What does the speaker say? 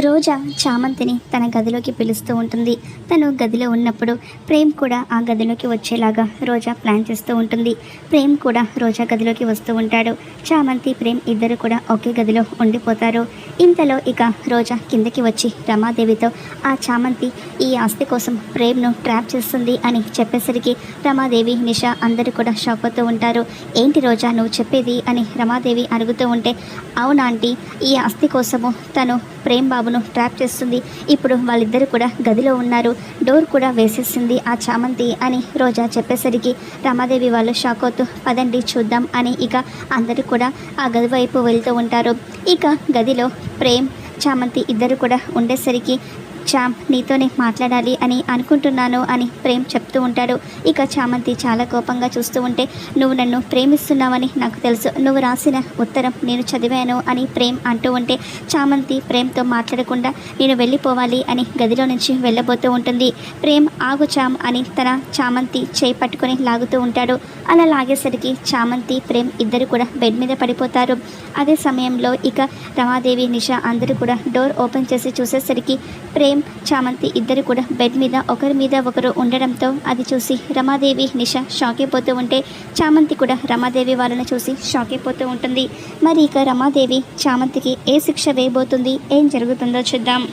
రోజా చామంతిని తన గదిలోకి పిలుస్తూ ఉంటుంది. తను గదిలో ఉన్నప్పుడు ప్రేమ్ కూడా ఆ గదిలోకి వచ్చేలాగా రోజా ప్లాన్ చేస్తూ ఉంటుంది. ప్రేమ్ కూడా రోజా గదిలోకి వస్తూ ఉంటాడు. చామంతి ప్రేమ్ ఇద్దరు కూడా ఒకే గదిలో ఉండిపోతారు. ఇంతలో ఇక రోజా కిందకి వచ్చి రమాదేవితో ఆ చామంతి ఈ ఆస్తి కోసం ప్రేమ్ను ట్రాప్ చేస్తుంది అని చెప్పేసరికి రమాదేవి, నిషా అందరూ కూడా షాక్ అవుతూ ఉంటారు. ఏంటి రోజా నువ్వు చెప్పేది అని రమాదేవి అడుగుతూ ఉంటే, అవునా ఆంటీ, ఈ ఆస్తి కోసము తను ప్రేమ్ బాబును ట్రాప్ చేస్తుంది. ఇప్పుడు వాళ్ళిద్దరూ కూడా గదిలో ఉన్నారు, డోర్ కూడా వేసేసింది ఆ చామంతి అని రోజా చెప్పేసరికి రమాదేవి వాళ్ళు షాక్ అవుతూ పదండి చూద్దాం అని ఇక అందరూ కూడా ఆ గది వైపు వెళ్తూ ఉంటారు. ఇక గదిలో ప్రేమ్ చామంతి ఇద్దరు కూడా ఉండేసరికి నీతోనే మాట్లాడాలి అని అనుకుంటున్నాను అని ప్రేమ్ చెప్తూ ఉంటాడు. ఇక చామంతి చాలా కోపంగా చూస్తూ ఉంటే, నువ్వు నన్ను ప్రేమిస్తున్నావని నాకు తెలుసు, నువ్వు రాసిన ఉత్తరం నేను చదివాను అని ప్రేమ్ అంటూ ఉంటే చామంతి ప్రేమ్తో మాట్లాడకుండా నేను వెళ్ళిపోవాలి అని గదిలో నుంచి వెళ్ళబోతూ ఉంటుంది. ప్రేమ్ ఆగు చామ్ అని తన చామంతి చేయి పట్టుకొని లాగుతూ ఉంటాడు. అలా లాగేసరికి చామంతి ప్రేమ్ ఇద్దరు కూడా బెడ్ మీద పడిపోతారు. అదే సమయంలో ఇక రమాదేవి, నిషా అందరూ కూడా డోర్ ఓపెన్ చేసి చూసేసరికి ప్రేమ్ చామంతి ఇద్దరు కూడా బెడ్ మీద ఒకరి మీద ఒకరు ఉండడంతో అది చూసి రమాదేవి, నిషా షాక్ అయిపోతూ ఉంటే చామంతి కూడా రమాదేవి వాళ్ళని చూసి షాక్ అయిపోతూ ఉంటుంది. మరి ఇక రమాదేవి చామంతికి ఏ శిక్ష వేయబోతుంది, ఏం జరుగుతుందో చూద్దాం.